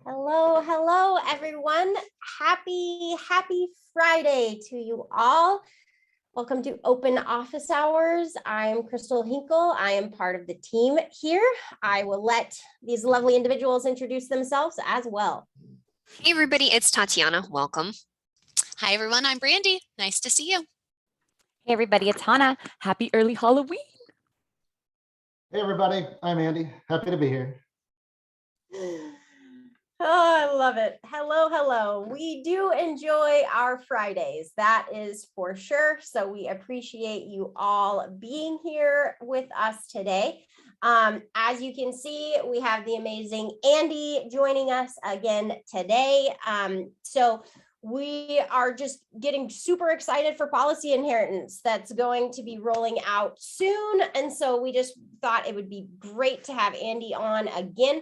Hello, everyone. Happy Friday to you all. Welcome to Open Office Hours. I'm Crystal Hinkle. I am part of the team here. I will let these lovely individuals introduce themselves as well. Hey, everybody, it's Tatiana. Welcome. Hi, everyone. I'm Brandy. Nice to see you. Hey, everybody. It's Hannah. Happy early Halloween. Hey, everybody. I'm Andy. Happy to be here. Oh, I love it. Hello. We do enjoy our Fridays. That is for sure. So we appreciate you all being here with us today. As you can see, we have the amazing Andy joining us again today. So we are just getting super excited for policy inheritance that's going to be rolling out soon. And so we just thought it would be great to have Andy on again.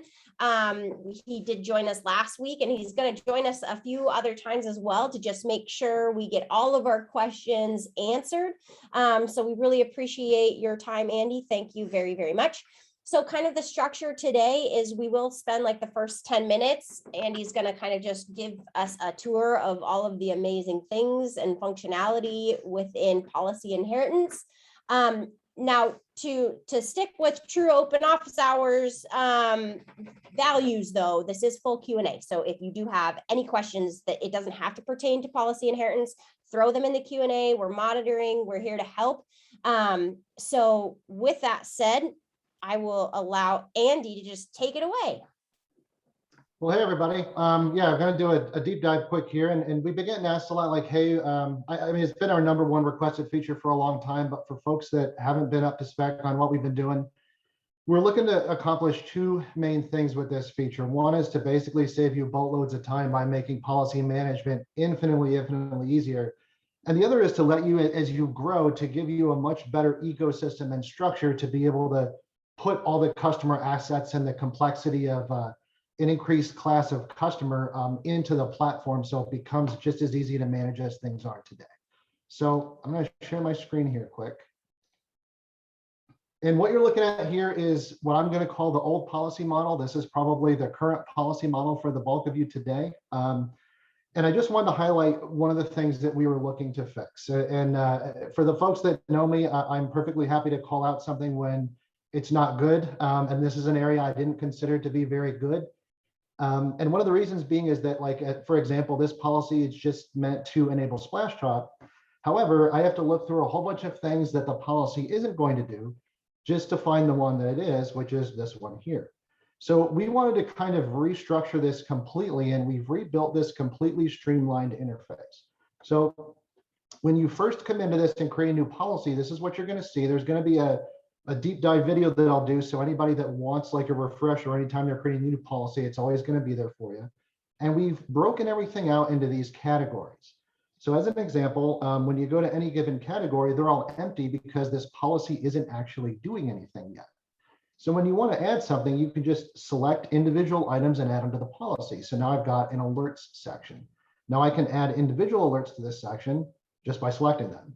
He did join us last week, and he's going to join us a few other times as well to just make sure we get all of our questions answered. So we really appreciate your time, Andy. Thank you very, very much. So kind of the structure today is we will spend like the first 10 minutes. Andy's going to kind of just give us a tour of all of the amazing things and functionality within policy inheritance. Now, to stick with true open office hours values, though, this is full Q&A. So if you do have any questions that it doesn't have to pertain to policy inheritance, throw them in the Q&A. We're monitoring. We're here to help. So with that said, I will allow Andy to just take it away. Well, hey, everybody. I'm going to do a deep dive quick here. And we've been getting asked a lot like, hey, I mean, it's been our #1 requested feature for a long time. But for folks that haven't been up to spec on what we've been doing, we're looking to accomplish two main things with this feature. One is to basically save you boatloads of time by making policy management infinitely easier. And the other is to let you, as you grow, to give you a much better ecosystem and structure to be able to put all the customer assets and the complexity of an increased class of customer into the platform, so it becomes just as easy to manage as things are today. So I'm going to share my screen here quick. And what you're looking at here is what I'm going to call the old policy model. This is probably the current policy model for the bulk of you today. And I just wanted to highlight one of the things that we were looking to fix. And for the folks that know me, I'm perfectly happy to call out something when it's not good. And this is an area I didn't consider to be very good. And one of the reasons being is that, like, for example, this policy is just meant to enable splash top. However, I have to look through a whole bunch of things that the policy isn't going to do just to find the one that it is, which is this one here. So we wanted to kind of restructure this completely, and we've rebuilt this completely streamlined interface. So when you first come into this and create a new policy, this is what you're going to see. There's going to be a deep dive video that I'll do. So anybody that wants like a refresher anytime they're creating a new policy, it's always going to be there for you. And we've broken everything out into these categories. So as an example, when you go to any given category, they're all empty because this policy isn't actually doing anything yet. So when you want to add something, you can just select individual items and add them to the policy. So now I've got an alerts section. Now I can add individual alerts to this section just by selecting them.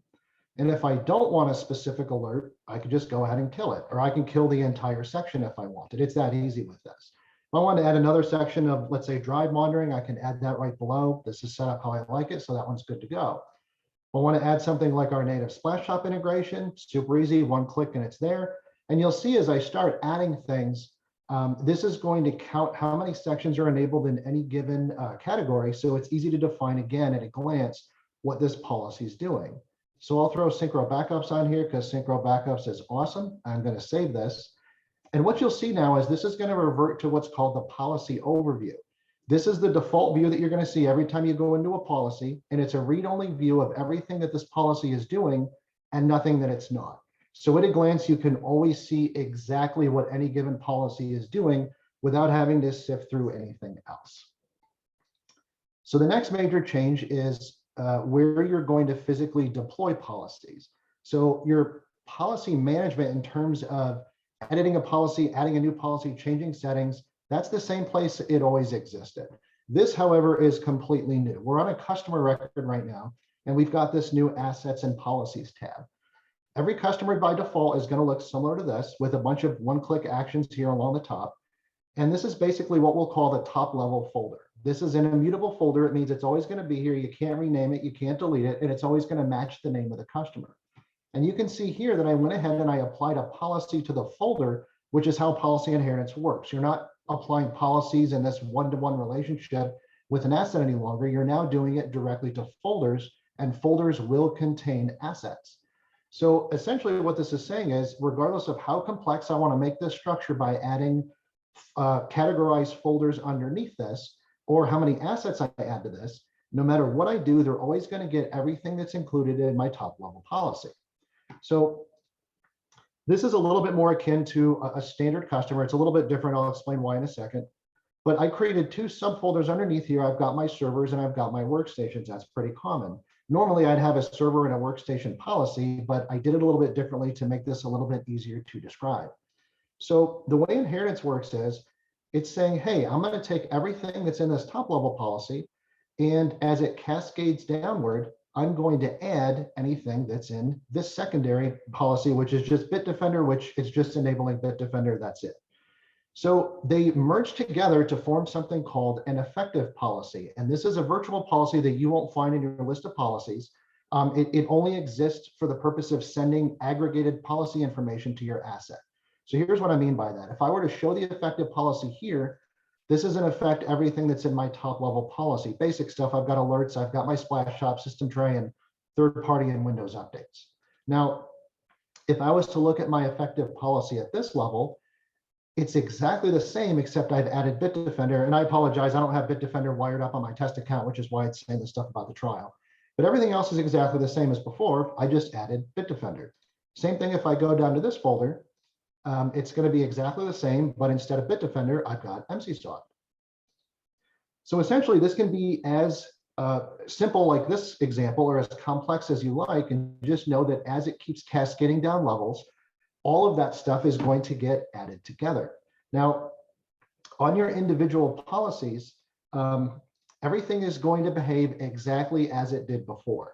And if I don't want a specific alert, I could just go ahead and kill it, or I can kill the entire section if I wanted. It's that easy with this. If I want to add another section of, let's say, drive monitoring, I can add that right below. This is set up how I like it, so that one's good to go. If I want to add something like our native splash top integration, super easy, one click and it's there. And you'll see as I start adding things, this is going to count how many sections are enabled in any given category, so it's easy to define again at a glance what this policy is doing. So I'll throw Syncro backups on here because Syncro backups is awesome. I'm going to save this. And what you'll see now is this is going to revert to what's called the policy overview. This is the default view that you're going to see every time you go into a policy, and it's a read-only view of everything that this policy is doing and nothing that it's not. So at a glance, you can always see exactly what any given policy is doing without having to sift through anything else. So the next major change is where you're going to physically deploy policies. So your policy management in terms of editing a policy, adding a new policy, changing settings, that's the same place it always existed. This, however, is completely new. We're on a customer record right now, and we've got this new assets and policies tab. Every customer by default is going to look similar to this with a bunch of one-click actions here along the top. And this is basically what we'll call the top level folder. This is an immutable folder. It means it's always going to be here. You can't rename it. You can't delete it. And it's always going to match the name of the customer. And you can see here that I went ahead and I applied a policy to the folder, which is how policy inheritance works. You're not applying policies in this one-to-one relationship with an asset any longer. You're now doing it directly to folders, and folders will contain assets. So essentially what this is saying is, regardless of how complex I want to make this structure by adding categorized folders underneath this, or how many assets I add to this, no matter what I do, they're always going to get everything that's included in my top level policy. So this is a little bit more akin to a standard customer. It's a little bit different. I'll explain why in a second. But I created two subfolders underneath here. I've got my servers and I've got my workstations. That's pretty common. Normally I'd have a server and a workstation policy, but I did it a little bit differently to make this a little bit easier to describe. So the way inheritance works is it's saying, hey, I'm going to take everything that's in this top level policy, and as it cascades downward, I'm going to add anything that's in this secondary policy, which is just Bitdefender, which is just enabling Bitdefender. That's it. So they merge together to form something called an effective policy. And this is a virtual policy that you won't find in your list of policies. It only exists for the purpose of sending aggregated policy information to your asset. So here's what I mean by that. If I were to show the effective policy here, this is in effect everything that's in my top level policy. Basic stuff, I've got alerts, I've got my splash top, system tray, and third party and Windows updates. Now, if I was to look at my effective policy at this level, it's exactly the same, except I've added Bitdefender. And I apologize, I don't have Bitdefender wired up on my test account, which is why it's saying the stuff about the trial. But everything else is exactly the same as before. I just added Bitdefender. Same thing if I go down to this folder. It's going to be exactly the same, but instead of Bitdefender, I've got MCSoft. So essentially, this can be as simple like this example, or as complex as you like, and just know that as it keeps cascading down levels, all of that stuff is going to get added together. Now, on your individual policies, everything is going to behave exactly as it did before.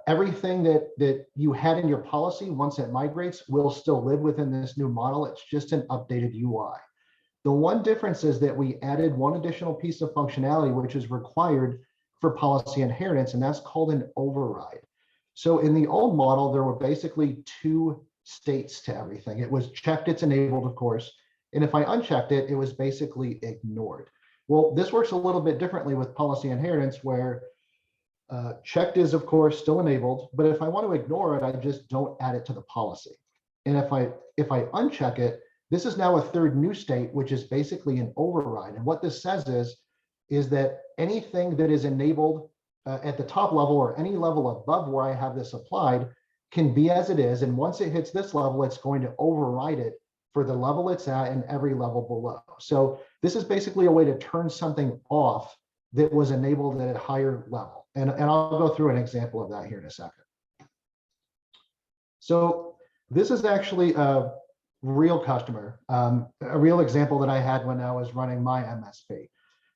Everything that you had in your policy, once it migrates, will still live within this new model. It's just an updated UI. The one difference is that we added one additional piece of functionality, which is required for policy inheritance, and that's called an override. So in the old model, there were basically two states to everything. It was checked, it's enabled, of course. And if I unchecked it, it was basically ignored. Well, this works a little bit differently with policy inheritance, where checked is, of course, still enabled, but if I want to ignore it, I just don't add it to the policy. And if I uncheck it, this is now a third new state, which is basically an override. And what this says is that anything that is enabled at the top level or any level above where I have this applied can be as it is. And once it hits this level, it's going to override it for the level it's at and every level below. So this is basically a way to turn something off that was enabled at a higher level. And I'll go through an example of that here in a second. So this is actually a real customer, a real example that I had when I was running my MSP.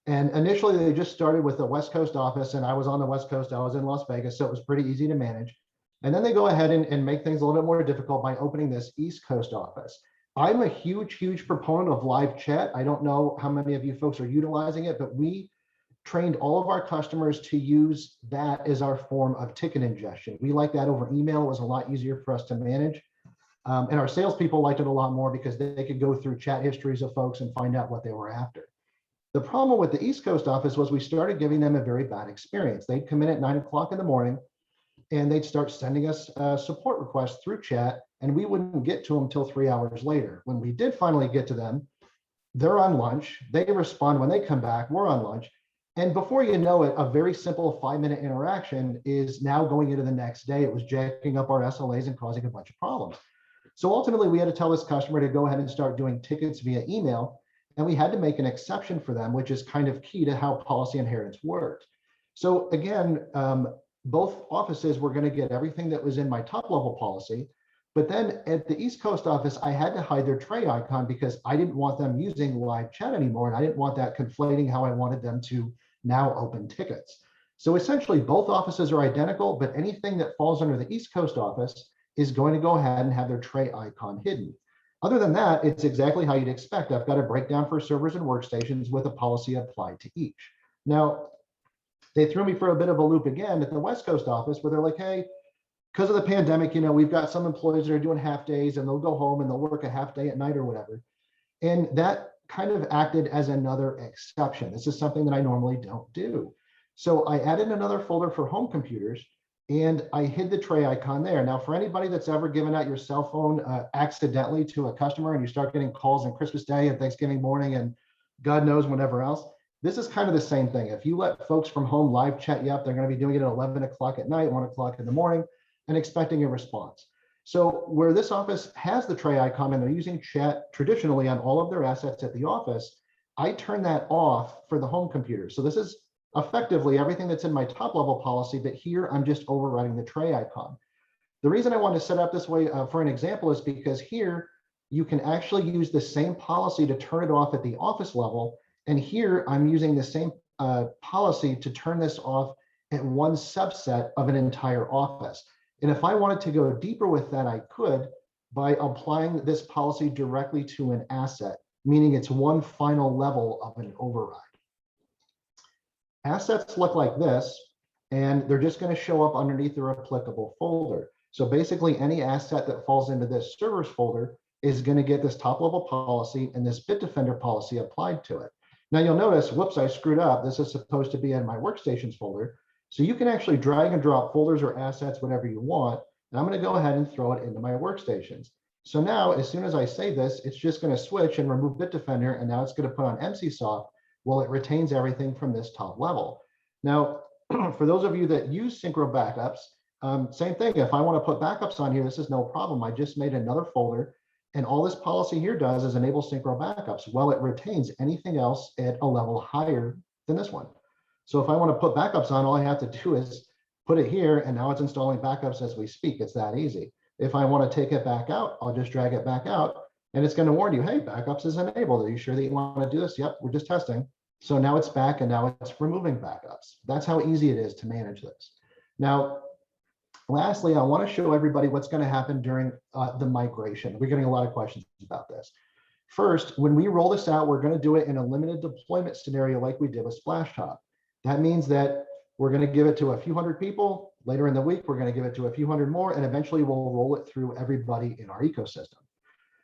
And initially they just started with the West Coast office, and I was on the West Coast, I was in Las Vegas, so it was pretty easy to manage. And then they go ahead and make things a little bit more difficult by opening this East Coast office. I'm a huge proponent of live chat. I don't know how many of you folks are utilizing it, but we trained all of our customers to use that as our form of ticket ingestion. We like that over email. It was a lot easier for us to manage. And our salespeople liked it a lot more because they could go through chat histories of folks and find out what they were after. The problem with the East Coast office was we started giving them a very bad experience. They'd come in at 9 o'clock in the morning and they'd start sending us support requests through chat, and we wouldn't get to them until 3 hours later. When we did finally get to them, they're on lunch. They respond when they come back, we're on lunch. And before you know it, a very simple 5-minute interaction is now going into the next day. It was jacking up our SLAs and causing a bunch of problems. So ultimately, we had to tell this customer to go ahead and start doing tickets via email. And we had to make an exception for them, which is kind of key to how policy inheritance worked. So again, both offices were going to get everything that was in my top level policy. But then at the East Coast office, I had to hide their tray icon because I didn't want them using live chat anymore. And I didn't want that conflating how I wanted them to now open tickets. So essentially both offices are identical, but anything that falls under the East Coast office is going to go ahead and have their tray icon hidden. Other than that, it's exactly how you'd expect. I've got a breakdown for servers and workstations with a policy applied to each. Now, they threw me for a bit of a loop again at the West Coast office where they're like, hey, because of the pandemic, we've got some employees that are doing half days and they'll go home and they'll work a half day at night or whatever. And that kind of acted as another exception. This is something that I normally don't do. So I added another folder for home computers and I hid the tray icon there. Now, for anybody that's ever given out your cell phone accidentally to a customer and you start getting calls on Christmas Day and Thanksgiving morning and God knows whenever else, this is kind of the same thing. If you let folks from home live chat you up, they're going to be doing it at 11 o'clock at night, 1 o'clock in the morning, and expecting a response. So where this office has the tray icon and they're using chat traditionally on all of their assets at the office, I turn that off for the home computer. So this is effectively everything that's in my top level policy, but here I'm just overriding the tray icon. The reason I want to set up this way for an example is because here you can actually use the same policy to turn it off at the office level. And here I'm using the same policy to turn this off at one subset of an entire office. And if I wanted to go deeper with that, I could by applying this policy directly to an asset, meaning it's one final level of an override. Assets look like this, and they're just going to show up underneath their applicable folder. So basically any asset that falls into this servers folder is going to get this top level policy and this Bitdefender policy applied to it. Now you'll notice, whoops, I screwed up. This is supposed to be in my workstations folder. So you can actually drag and drop folders or assets, whatever you want. And I'm going to go ahead and throw it into my workstations. So now, as soon as I say this, it's just going to switch and remove Bitdefender, and now it's going to put on MCSoft while it retains everything from this top level. Now, for those of you that use Syncro backups, same thing. If I want to put backups on here, this is no problem. I just made another folder, and all this policy here does is enable Syncro backups while it retains anything else at a level higher than this one. So if I want to put backups on, all I have to do is put it here, and now it's installing backups as we speak. It's that easy. If I want to take it back out, I'll just drag it back out, and it's going to warn you, hey, backups is enabled. Are you sure that you want to do this? Yep, we're just testing. So now it's back, and now it's removing backups. That's how easy it is to manage this. Now, lastly, I want to show everybody what's going to happen during the migration. We're getting a lot of questions about this. First, when we roll this out, we're going to do it in a limited deployment scenario like we did with SplashTop. That means that we're going to give it to a few hundred people. Later in the week, we're going to give it to a few hundred more, and eventually we'll roll it through everybody in our ecosystem.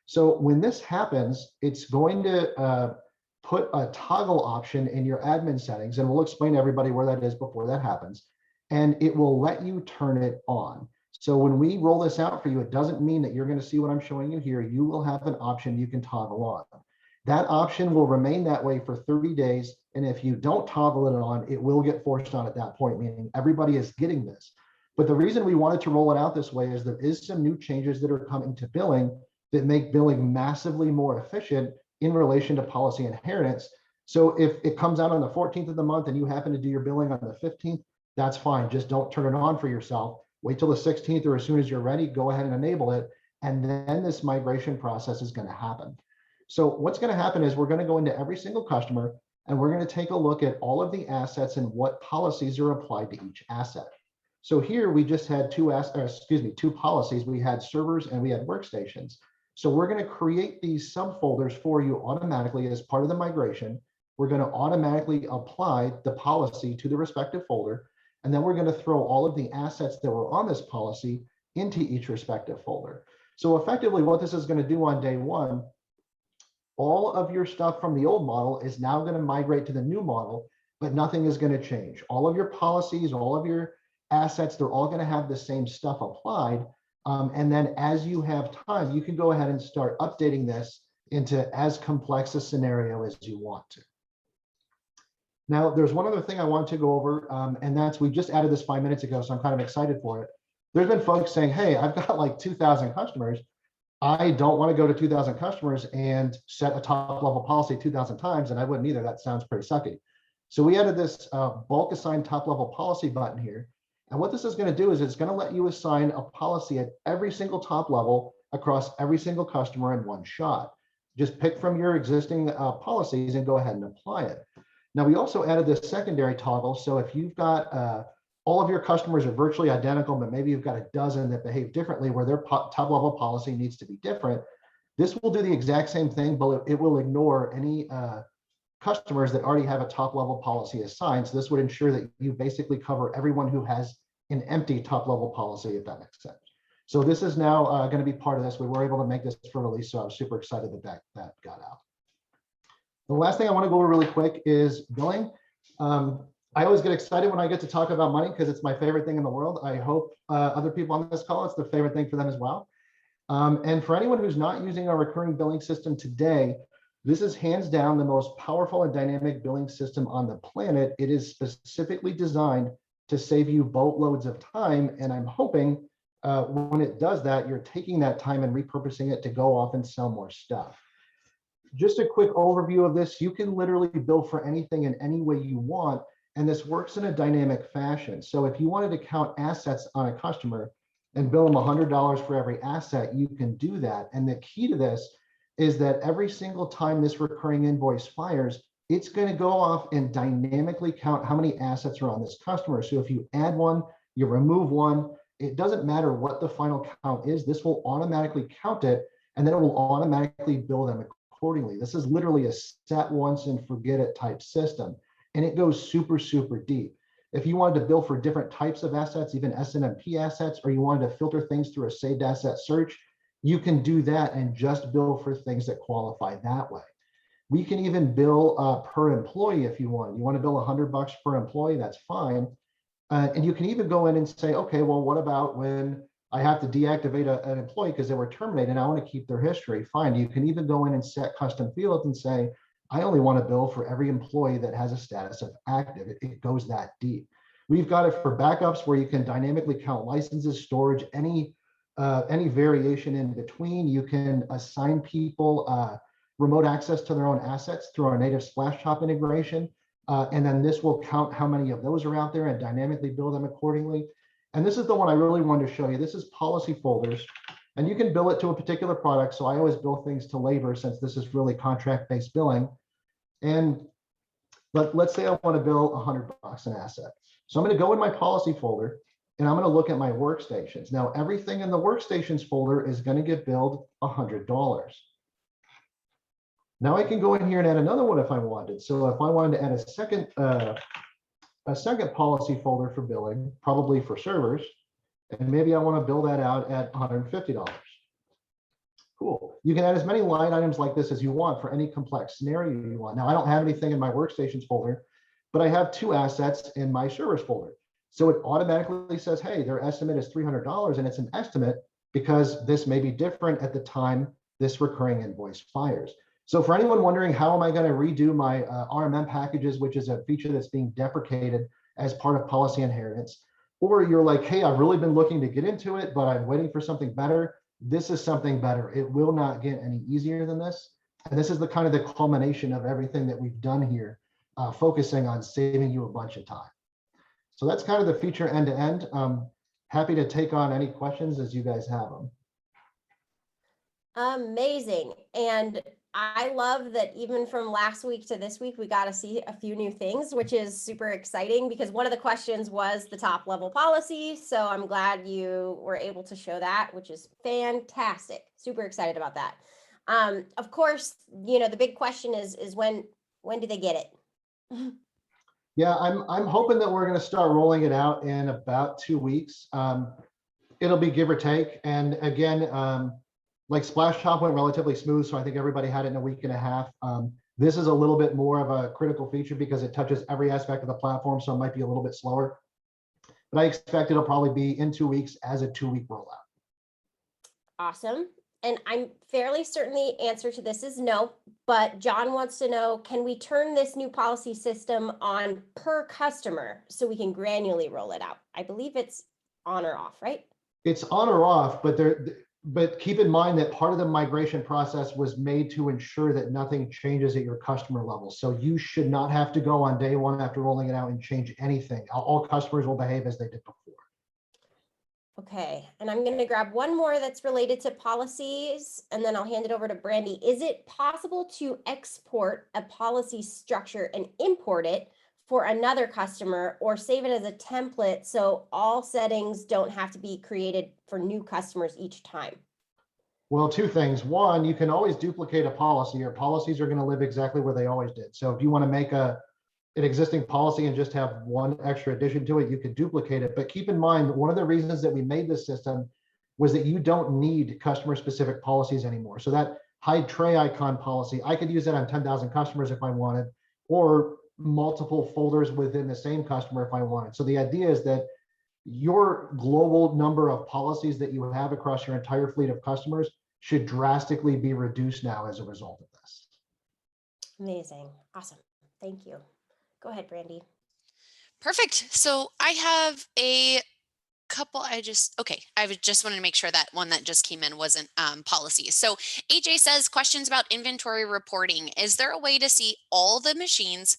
So when this happens, it's going to put a toggle option in your admin settings, and we'll explain to everybody where that is before that happens, and it will let you turn it on. So when we roll this out for you, it doesn't mean that you're going to see what I'm showing you here. You will have an option you can toggle on. That option will remain that way for 30 days. And if you don't toggle it on, it will get forced on at that point, meaning everybody is getting this. But the reason we wanted to roll it out this way is there is some new changes that are coming to billing that make billing massively more efficient in relation to policy inheritance. So if it comes out on the 14th of the month and you happen to do your billing on the 15th, that's fine. Just don't turn it on for yourself. Wait till the 16th, or as soon as you're ready, go ahead and enable it. And then this migration process is going to happen. So what's going to happen is we're going to go into every single customer, and we're going to take a look at all of the assets and what policies are applied to each asset. So here we just had two policies. We had servers and we had workstations. So we're going to create these subfolders for you automatically as part of the migration. We're going to automatically apply the policy to the respective folder. And then we're going to throw all of the assets that were on this policy into each respective folder. So effectively what this is going to do on day one, all of your stuff from the old model is now going to migrate to the new model, but nothing is going to change. All of your policies, all of your assets, they're all going to have the same stuff applied. And then as you have time, you can go ahead and start updating this into as complex a scenario as you want to. Now, there's one other thing I want to go over, and that's we just added this 5 minutes ago, so I'm kind of excited for it. There's been folks saying, hey, I've got like 2,000 customers. I don't want to go to 2,000 customers and set a top level policy 2,000 times, and I wouldn't either. That sounds pretty sucky. So we added this bulk assign top level policy button here. And what this is going to do is it's going to let you assign a policy at every single top level across every single customer in one shot. Just pick from your existing policies and go ahead and apply it. Now, we also added this secondary toggle. So if you've got all of your customers are virtually identical, but maybe you've got a dozen that behave differently where their top level policy needs to be different, This will do the exact same thing, but it will ignore any customers that already have a top level policy assigned. So this would ensure that you basically cover everyone who has an empty top level policy, if that makes sense. So this is now going to be part of this. We were able to make this for release, so I'm super excited that that got out. The last thing I want to go over really quick is billing. I always get excited when I get to talk about money because it's my favorite thing in the world. I hope other people on this call, it's the favorite thing for them as well. And for anyone who's not using our recurring billing system today, this is hands down the most powerful and dynamic billing system on the planet. It is specifically designed to save you boatloads of time. And I'm hoping when it does that, you're taking that time and repurposing it to go off and sell more stuff. Just a quick overview of this. You can literally bill for anything in any way you want. And this works in a dynamic fashion. So if you wanted to count assets on a customer and bill them $100 for every asset, you can do that. And the key to this is that every single time this recurring invoice fires, it's going to go off and dynamically count how many assets are on this customer. So if you add one, you remove one, it doesn't matter what the final count is, this will automatically count it, and then it will automatically bill them accordingly. This is literally a set once and forget it type system. And it goes super, super deep. If you wanted to bill for different types of assets, even SNMP assets, or you wanted to filter things through a saved asset search, you can do that and just bill for things that qualify that way. We can even bill per employee if you want. You want to bill $100 per employee, that's fine. And you can even go in and say, okay, well, what about when I have to deactivate an employee because they were terminated and I want to keep their history? Fine. You can even go in and set custom fields and say, I only want to bill for every employee that has a status of active. It goes that deep. We've got it for backups where you can dynamically count licenses, storage, any variation in between. You can assign people remote access to their own assets through our native Splash Top integration. And then this will count how many of those are out there and dynamically bill them accordingly. And this is the one I really wanted to show you. This is policy folders, and you can bill it to a particular product. So I always bill things to labor since this is really contract-based billing. But let's say I want to bill $100 an asset. So I'm going to go in my policy folder and I'm going to look at my workstations. Now, everything in the workstations folder is going to get billed $100. Now I can go in here and add another one if I wanted. So if I wanted to add a second policy folder for billing, probably for servers, and maybe I want to bill that out at $150. Cool. You can add as many line items like this as you want for any complex scenario you want. Now I don't have anything in my workstations folder, but I have 2 assets in my servers folder. So it automatically says, hey, their estimate is $300, and it's an estimate because this may be different at the time this recurring invoice fires. So for anyone wondering, how am I going to redo my RMM packages, which is a feature that's being deprecated as part of policy inheritance, or you're like, hey, I've really been looking to get into it, but I'm waiting for something better. This is something better. It will not get any easier than this. And this is the kind of the culmination of everything that we've done here, focusing on saving you a bunch of time. So that's kind of the feature end to end. Happy to take on any questions as you guys have them. Amazing. And I love that even from last week to this week, we got to see a few new things, which is super exciting because one of the questions was the top level policy. So I'm glad you were able to show that, which is fantastic. Super excited about that. Of course, you know, the big question is when do they get it? Yeah, I'm hoping that we're going to start rolling it out in about 2 weeks. It'll be give or take. And again, like Splash Top went relatively smooth, so I think everybody had it in a week and a half. This is a little bit more of a critical feature because it touches every aspect of the platform, so it might be a little bit slower. But I expect it'll probably be in 2 weeks as a 2-week rollout. Awesome. And I'm fairly certain the answer to this is no, but John wants to know, can we turn this new policy system on per customer so we can granularly roll it out? I believe it's on or off, right? It's on or off, but keep in mind that part of the migration process was made to ensure that nothing changes at your customer level. So you should not have to go on day 1 after rolling it out and change anything. All customers will behave as they did before. Okay, and I'm going to grab one more that's related to policies, and then I'll hand it over to Brandy. Is it possible to export a policy structure and import it for another customer or save it as a template so all settings don't have to be created for new customers each time? Well, two things. One, you can always duplicate a policy. Your policies are going to live exactly where they always did. So if you want to make an existing policy and just have one extra addition to it, you could duplicate it. But keep in mind, one of the reasons that we made this system was that you don't need customer specific policies anymore. So that hide tray icon policy, I could use that on 10,000 customers if I wanted, or multiple folders within the same customer if I wanted. So the idea is that your global number of policies that you have across your entire fleet of customers should drastically be reduced now as a result of this. Amazing. Awesome. Thank you. Go ahead, Brandy. Perfect. So I have a couple. I just wanted to make sure that one that just came in wasn't policies. So AJ says, questions about inventory reporting. Is there a way to see all the machines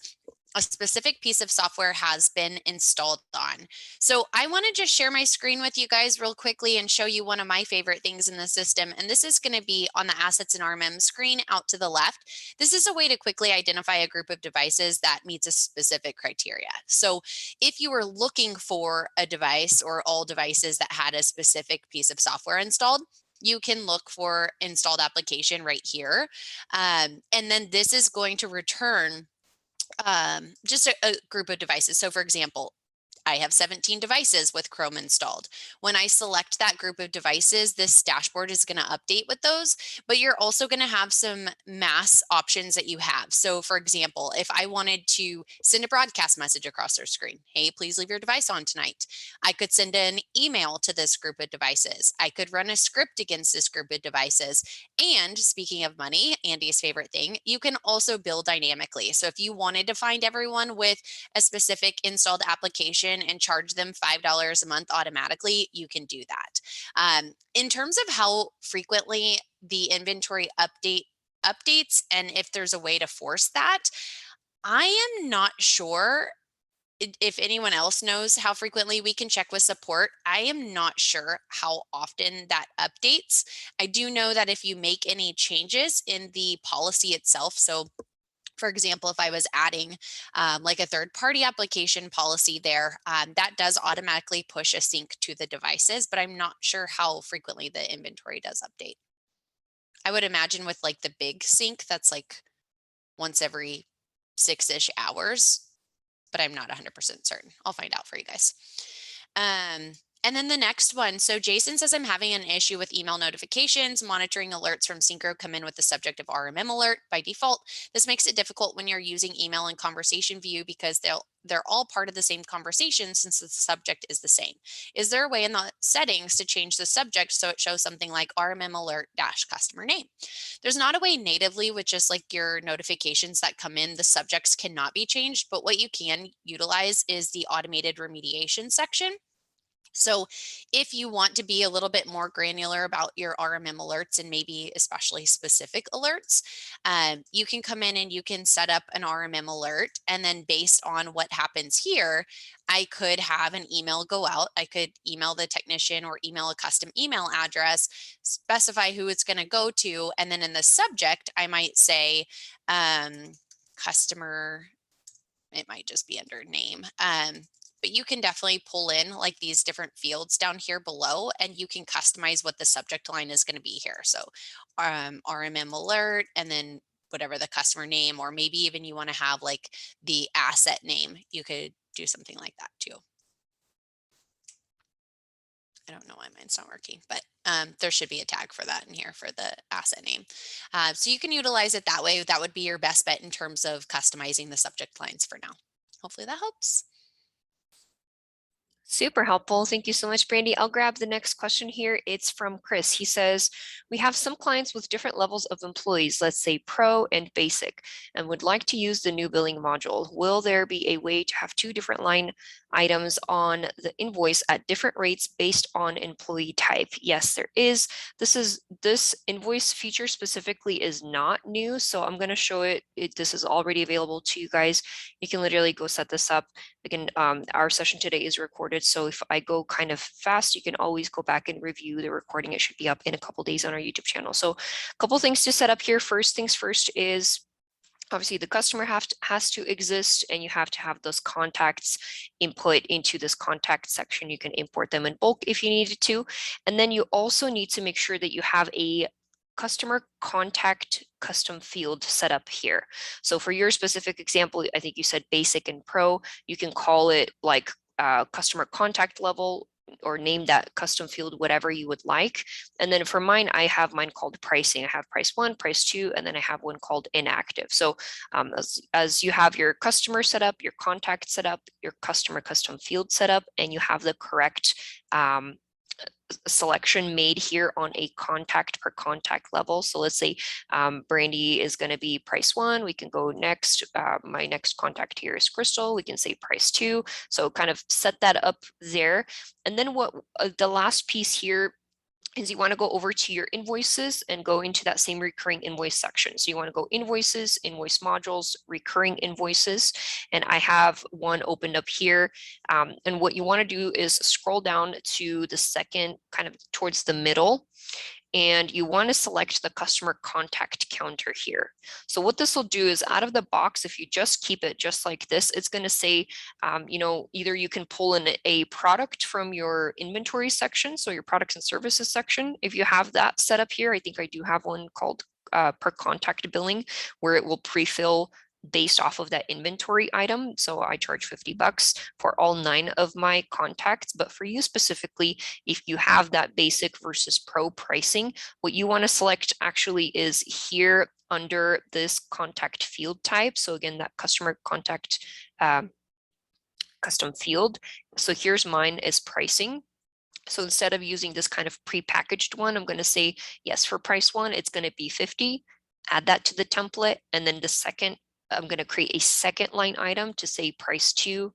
a specific piece of software has been installed on? So I want to just share my screen with you guys real quickly and show you one of my favorite things in the system. And this is going to be on the assets and RMM screen out to the left. This is a way to quickly identify a group of devices that meets a specific criteria. So if you were looking for a device or all devices that had a specific piece of software installed, you can look for installed application right here. And then this is going to return just a group of devices. So for example, I have 17 devices with Chrome installed. When I select that group of devices, this dashboard is going to update with those, but you're also going to have some mass options that you have. So for example, if I wanted to send a broadcast message across their screen, hey, please leave your device on tonight, I could send an email to this group of devices. I could run a script against this group of devices. And speaking of money, Andy's favorite thing, you can also bill dynamically. So if you wanted to find everyone with a specific installed application and charge them $5 a month automatically, you can do that. In terms of how frequently the inventory updates and if there's a way to force that, I am not sure. If anyone else knows how frequently, we can check with support. I am not sure how often that updates. I do know that if you make any changes in the policy itself, so for example, if I was adding like a third-party application policy there, that does automatically push a sync to the devices, but I'm not sure how frequently the inventory does update. I would imagine with like the big sync, that's like once every 6-ish hours, but I'm not 100% certain. I'll find out for you guys. And then the next one. So Jason says, I'm having an issue with email notifications. Monitoring alerts from Syncro come in with the subject of RMM alert by default. This makes it difficult when you're using email and conversation view because they're all part of the same conversation since the subject is the same. Is there a way in the settings to change the subject so it shows something like RMM alert - customer name? There's not a way natively with just like your notifications that come in, the subjects cannot be changed, but what you can utilize is the automated remediation section. So if you want to be a little bit more granular about your RMM alerts and maybe especially specific alerts, you can come in and you can set up an RMM alert. And then based on what happens here, I could have an email go out. I could email the technician or email a custom email address, specify who it's going to go to. And then in the subject, I might say customer, it might just be under name. But you can definitely pull in like these different fields down here below and you can customize what the subject line is going to be here. So RMM alert and then whatever the customer name, or maybe even you want to have like the asset name. You could do something like that too. I don't know why mine's not working, but there should be a tag for that in here for the asset name. So you can utilize it that way. That would be your best bet in terms of customizing the subject lines for now. Hopefully that helps. Super helpful. Thank you so much, Brandy. I'll grab the next question here. It's from Chris. He says, we have some clients with different levels of employees, let's say pro and basic, and would like to use the new billing module. Will there be a way to have two different line items on the invoice at different rates based on employee type? Yes, there is. This invoice feature specifically is not new, so I'm going to show it. This is already available to you guys. You can literally go set this up. Again, our session today is recorded, so if I go kind of fast, you can always go back and review the recording. It should be up in a couple days on our YouTube channel. So a couple things to set up here. First things first is obviously the customer has to exist, and you have to have those contacts input into this contact section. You can import them in bulk if you needed to. And then you also need to make sure that you have a customer contact custom field set up here. So for your specific example, I think you said basic and pro, you can call it like customer contact level or name that custom field whatever you would like. And then for mine, I have mine called pricing. I have price 1, price 2, and then I have one called inactive. So as you have your customer set up, your contact set up, your customer custom field set up, and you have the correct selection made here on a contact per contact level. So let's say Brandy is going to be price 1. We can go next. My next contact here is Crystal. We can say price 2. So kind of set that up there. And then what the last piece here is you want to go over to your invoices and go into that same recurring invoice section. So you want to go invoices, invoice modules, recurring invoices. And I have one opened up here. And what you want to do is scroll down to the second, kind of towards the middle. And you want to select the customer contact counter here. So what this will do is out of the box, if you just keep it just like this, it's going to say, you know, either you can pull in a product from your inventory section, so your products and services section. If you have that set up here, I think I do have one called per contact billing, where it will pre-fill based off of that inventory item. So I charge $50 for all 9 of my contacts. But for you specifically, if you have that basic versus pro pricing, what you want to select actually is here under this contact field type. So again, that customer contact custom field. So here's mine is pricing. So instead of using this kind of prepackaged one, I'm going to say, yes, for price 1, it's going to be 50. Add that to the template. And then the second, I'm going to create a second line item to say price 2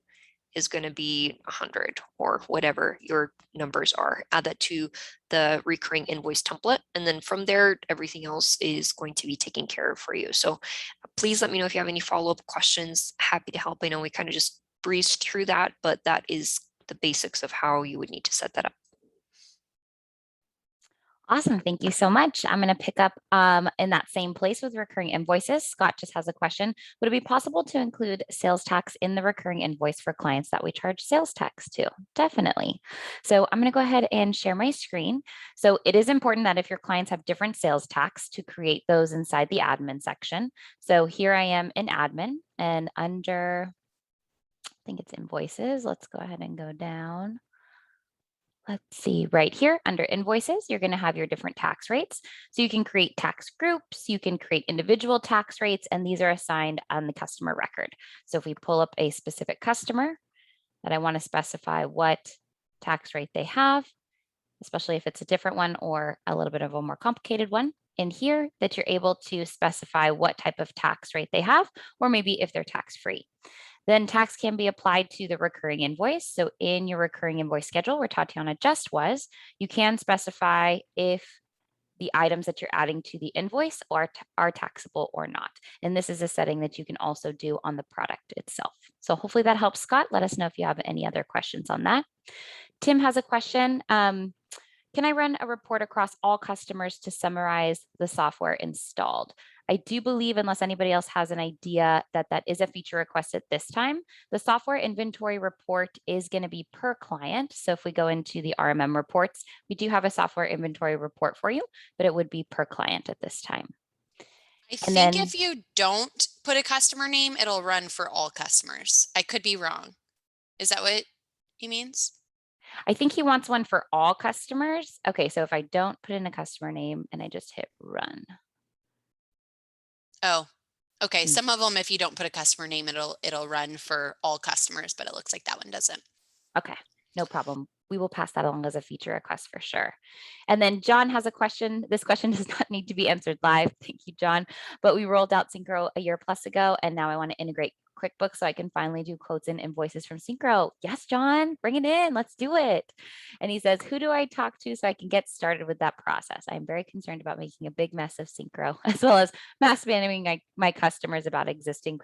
is going to be 100 or whatever your numbers are. Add that to the recurring invoice template. And then from there, everything else is going to be taken care of for you. So please let me know if you have any follow-up questions. Happy to help. I know we kind of just breezed through that, but that is the basics of how you would need to set that up. Awesome. Thank you so much. I'm going to pick up in that same place with recurring invoices. Scott just has a question. Would it be possible to include sales tax in the recurring invoice for clients that we charge sales tax to? Definitely. So I'm going to go ahead and share my screen. So it is important that if your clients have different sales tax to create those inside the admin section. So here I am in admin and under, I think it's invoices. Let's go ahead and go down. Let's see, right here under invoices, you're going to have your different tax rates. So you can create tax groups, you can create individual tax rates, and these are assigned on the customer record. So if we pull up a specific customer that I want to specify what tax rate they have, especially if it's a different one or a little bit of a more complicated one, in here that you're able to specify what type of tax rate they have, or maybe if they're tax-free. Then tax can be applied to the recurring invoice. So in your recurring invoice schedule, where Tatiana just was, you can specify if the items that you're adding to the invoice are taxable or not. And this is a setting that you can also do on the product itself. So hopefully that helps, Scott. Let us know if you have any other questions on that. Tim has a question. Can I run a report across all customers to summarize the software installed? I do believe, unless anybody else has an idea, that that is a feature request at this time. The software inventory report is going to be per client. So if we go into the RMM reports, we do have a software inventory report for you, but it would be per client at this time. I think if you don't put a customer name, it'll run for all customers. I could be wrong. Is that what he means? I think he wants one for all customers. Okay, so if I don't put in a customer name and I just hit run. Oh, okay. Some of them, if you don't put a customer name, it'll run for all customers, but it looks like that one doesn't. Okay, no problem. We will pass that along as a feature request for sure. And then John has a question. This question does not need to be answered live. Thank you, John. But we rolled out Syncro a year plus ago, and now I want to integrate QuickBooks so I can finally do quotes and invoices from Syncro. Yes, John, bring it in. Let's do it. And he says, who do I talk to so I can get started with that process? I'm very concerned about making a big mess of Syncro, as well as mass spamming my customers about existing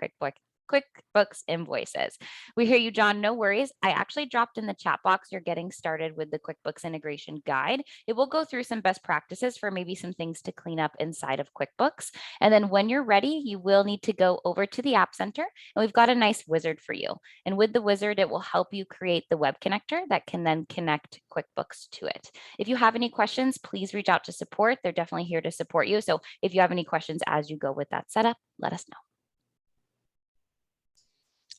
QuickBooks Invoices. We hear you, John. No worries. I actually dropped in the chat box you're getting started with the QuickBooks integration guide. It will go through some best practices for maybe some things to clean up inside of QuickBooks. And then when you're ready, you will need to go over to the App Center, and we've got a nice wizard for you. And with the wizard, it will help you create the web connector that can then connect QuickBooks to it. If you have any questions, please reach out to support. They're definitely here to support you. So if you have any questions as you go with that setup, let us know.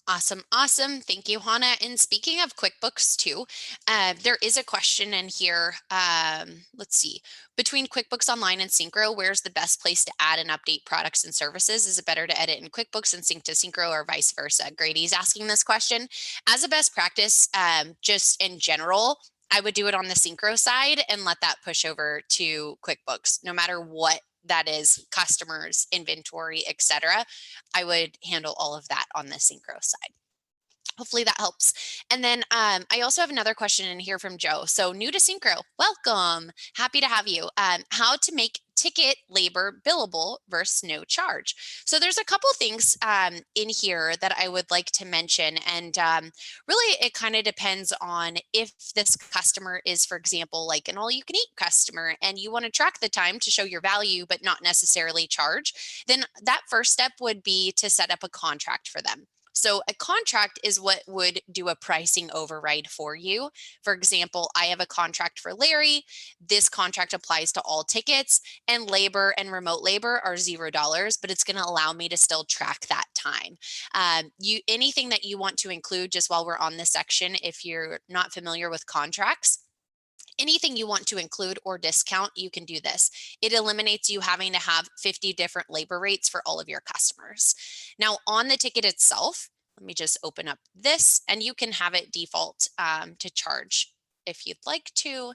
Awesome. Awesome. Thank you, Hannah. And speaking of QuickBooks too, there is a question in here. Let's see. Between QuickBooks Online and Syncro, where's the best place to add and update products and services? Is it better to edit in QuickBooks and sync to Syncro or vice versa? Grady's asking this question. As a best practice, just in general, I would do it on the Syncro side and let that push over to QuickBooks, no matter what that is, customers, inventory, etc. I would handle all of that on the Syncro side. Hopefully that helps. And then I also have another question in here from Joe. So new to Syncro, welcome. Happy to have you. How to make ticket labor billable versus no charge. So there's a couple things in here that I would like to mention. And really it kind of depends on if this customer is, for example, like an all-you-can-eat customer and you want to track the time to show your value, but not necessarily charge, then that first step would be to set up a contract for them. So a contract is what would do a pricing override for you. For example, I have a contract for Larry. This contract applies to all tickets, and labor and remote labor are $0, but it's going to allow me to still track that time. Anything that you want to include, just while we're on this section, if you're not familiar with contracts, anything you want to include or discount, you can do this. It eliminates you having to have 50 different labor rates for all of your customers. Now on the ticket itself, let me just open up this and you can have it default to charge if you'd like to.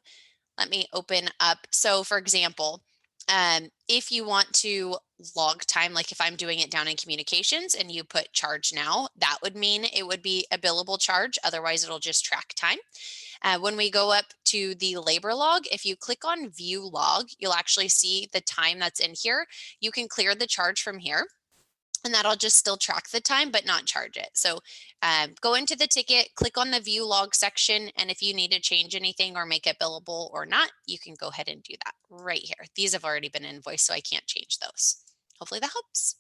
Let me open up. So for example, if you want to log time, like if I'm doing it down in communications and you put charge now, that would mean it would be a billable charge. Otherwise it'll just track time. When we go up to the labor log, if you click on view log, you'll actually see the time that's in here. You can clear the charge from here and that'll just still track the time, but not charge it. So go into the ticket, click on the view log section. And if you need to change anything or make it billable or not, you can go ahead and do that right here. These have already been invoiced, so I can't change those. Hopefully that helps.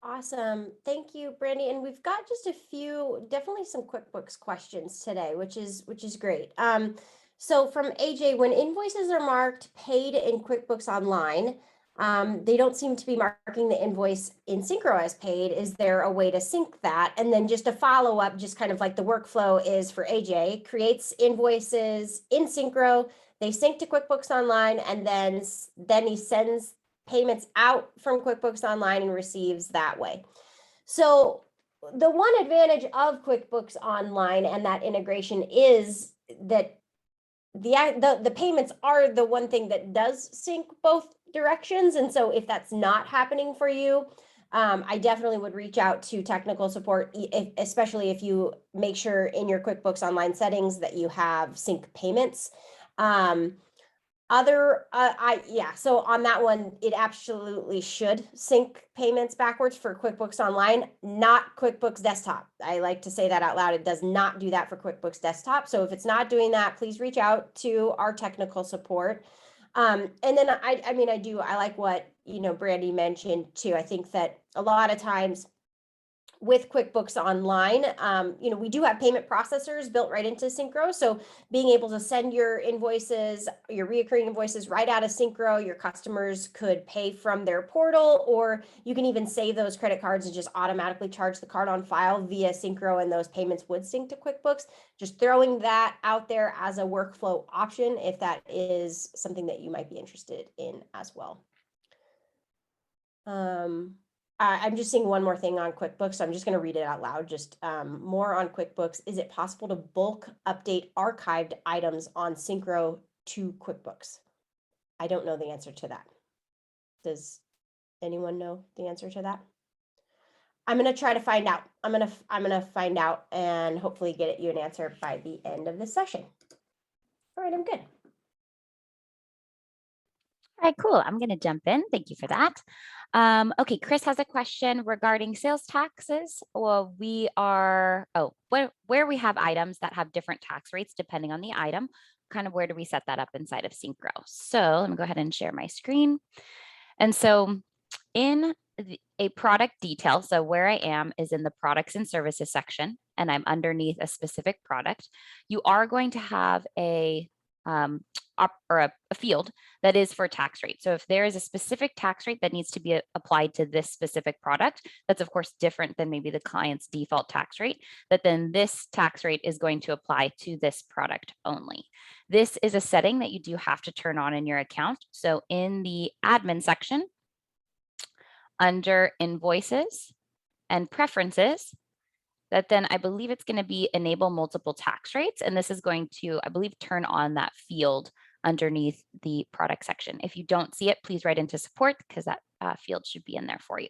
Awesome. Thank you, Brandy. And we've got just a few, definitely some QuickBooks questions today, which is great. So from AJ, when invoices are marked paid in QuickBooks Online, they don't seem to be marking the invoice in Syncro as paid. Is there a way to sync that? And then just a follow-up, just kind of like the workflow is for AJ, creates invoices in Syncro, they sync to QuickBooks Online, and then he sends payments out from QuickBooks Online and receives that way. So the one advantage of QuickBooks Online and that integration is that the payments are the one thing that does sync both directions. And so if that's not happening for you, I definitely would reach out to technical support, especially if you make sure in your QuickBooks Online settings that you have sync payments. So on that one, it absolutely should sync payments backwards for QuickBooks Online, not QuickBooks Desktop. I like to say that out loud. It does not do that for QuickBooks Desktop. So if it's not doing that, please reach out to our technical support. And then I like what, Brandy mentioned too. I think that a lot of times with QuickBooks Online, we do have payment processors built right into Syncro. So being able to send your invoices, your reoccurring invoices right out of Syncro, your customers could pay from their portal, or you can even save those credit cards and just automatically charge the card on file via Syncro, and those payments would sync to QuickBooks. Just throwing that out there as a workflow option if that is something that you might be interested in as well. I'm just seeing one more thing on QuickBooks, so I'm just going to read it out loud. Just more on QuickBooks. Is it possible to bulk update archived items on Syncro to QuickBooks? I don't know the answer to that. Does anyone know the answer to that? I'm going to try to find out. I'm going to find out and hopefully get you an answer by the end of this session. All right, I'm good. All right, cool. I'm going to jump in. Thank you for that. Okay, Chris has a question regarding sales taxes. Well, where we have items that have different tax rates depending on the item, kind of where do we set that up inside of Syncro? So let me go ahead and share my screen. And so in a product detail, so where I am is in the products and services section, and I'm underneath a specific product. You are going to have a field that is for tax rate. So if there is a specific tax rate that needs to be applied to this specific product, that's of course different than maybe the client's default tax rate, that then this tax rate is going to apply to this product only. This is a setting that you do have to turn on in your account. So in the admin section, under invoices and preferences, that then I believe it's going to be enable multiple tax rates. And this is going to, I believe, turn on that field underneath the product section. If you don't see it, please write into support because that field should be in there for you.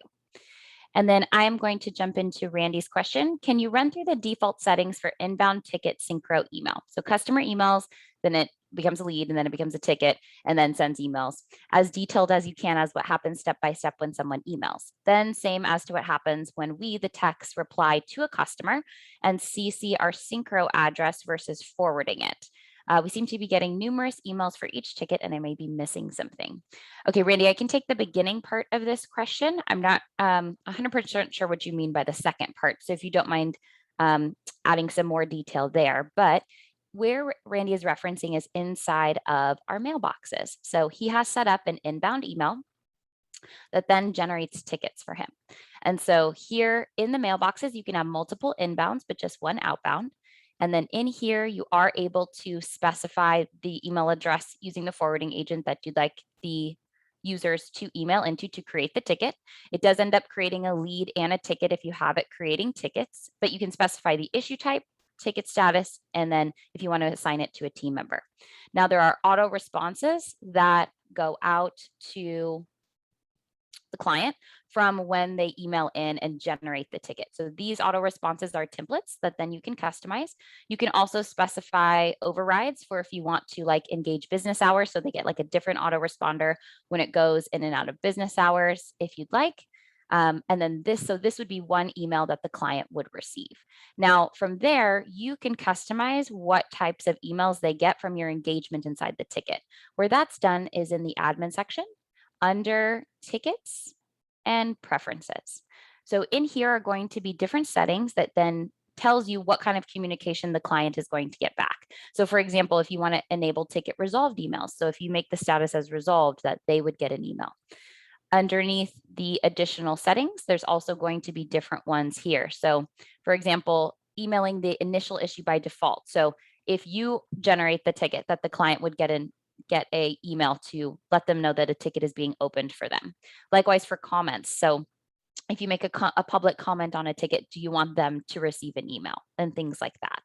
And then I am going to jump into Randy's question. Can you run through the default settings for inbound ticket Syncro email? So customer emails, then it becomes a lead, and then it becomes a ticket, and then sends emails as detailed as you can as what happens step by step when someone emails. Then same as to what happens when we, the techs, reply to a customer and CC our Syncro address versus forwarding it. We seem to be getting numerous emails for each ticket, and I may be missing something. Okay, Randy, I can take the beginning part of this question. I'm not 100% sure what you mean by the second part. So if you don't mind adding some more detail there, but where Randy is referencing is inside of our mailboxes. So he has set up an inbound email that then generates tickets for him. And so here in the mailboxes, you can have multiple inbounds, but just one outbound. And then in here, you are able to specify the email address using the forwarding agent that you'd like the users to email into to create the ticket. It does end up creating a lead and a ticket if you have it creating tickets, but you can specify the issue type, ticket status, and then if you want to assign it to a team member. Now there are auto responses that go out to the client from when they email in and generate the ticket. So these auto responses are templates that then you can customize. You can also specify overrides for if you want to like engage business hours. So they get like a different autoresponder when it goes in and out of business hours if you'd like. And then this would be one email that the client would receive. Now from there, you can customize what types of emails they get from your engagement inside the ticket. Where that's done is in the admin section under tickets and preferences. So in here are going to be different settings that then tells you what kind of communication the client is going to get back. So for example, if you want to enable ticket resolved emails, so if you make the status as resolved, that they would get an email. Underneath the additional settings, there's also going to be different ones here. So for example, emailing the initial issue by default. So if you generate the ticket, that the client would get a email to let them know that a ticket is being opened for them. Likewise for comments. So if you make a public comment on a ticket, do you want them to receive an email and things like that?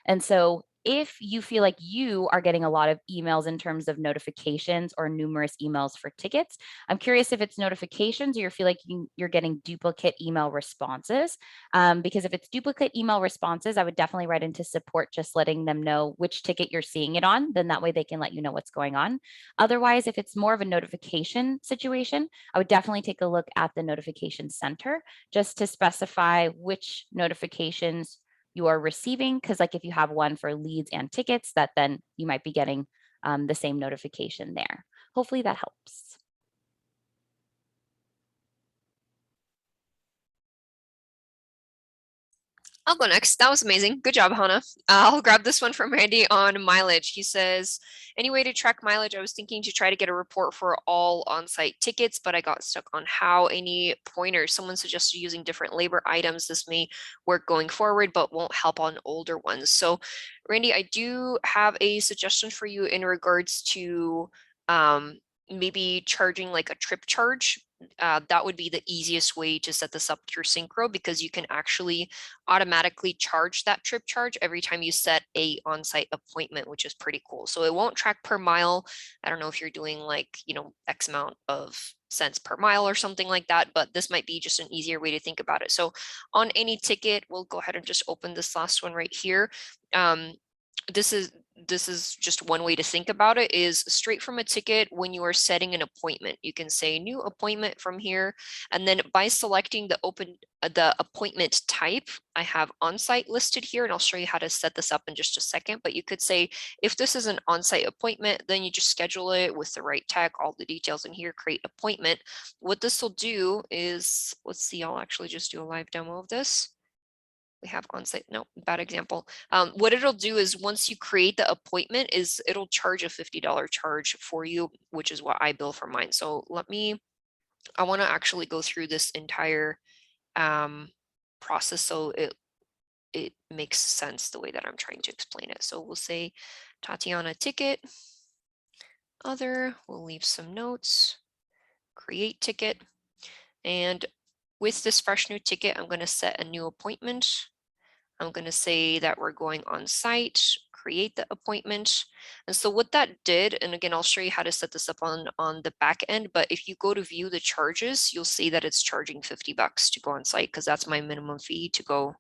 And so if you feel like you are getting a lot of emails in terms of notifications or numerous emails for tickets, I'm curious if it's notifications or you feel like you're getting duplicate email responses. Because if it's duplicate email responses, I would definitely write into support, just letting them know which ticket you're seeing it on. Then that way they can let you know what's going on. Otherwise, if it's more of a notification situation, I would definitely take a look at the notification center just to specify which notifications you are receiving, because like if you have one for leads and tickets, that then you might be getting the same notification there. Hopefully that helps. I'll go next. That was amazing. Good job, Hannah. I'll grab this one from Randy on mileage. He says, any way to track mileage? I was thinking to try to get a report for all on-site tickets, but I got stuck on how. Any pointers? Someone suggested using different labor items. This may work going forward, but won't help on older ones. So Randy, I do have a suggestion for you in regards to maybe charging like a trip charge. That would be the easiest way to set this up through Syncro, because you can actually automatically charge that trip charge every time you set a on-site appointment, which is pretty cool. So it won't track per mile. I don't know if you're doing like, X amount of cents per mile or something like that, but this might be just an easier way to think about it. So on any ticket, we'll go ahead and just open this last one right here. this is just one way to think about it, is straight from a ticket. When you are setting an appointment, you can say new appointment from here. And then by selecting the appointment type, I have on-site listed here, and I'll show you how to set this up in just a second. But you could say, if this is an on-site appointment, then you just schedule it with the right tag, all the details in here, create appointment. What this will do is, let's see, I'll actually just do a live demo of this. We have on-site, no, bad example. What it'll do is once you create the appointment is it'll charge a $50 charge for you, which is what I bill for mine. So I want to actually go through this entire process so it makes sense the way that I'm trying to explain it. So we'll say Tatiana ticket, other, we'll leave some notes, create ticket. And with this fresh new ticket, I'm going to set a new appointment. I'm going to say that we're going on site, create the appointment. And so what that did, and again, I'll show you how to set this up on the back end, but if you go to view the charges, you'll see that it's charging $50 to go on site because that's my minimum fee to go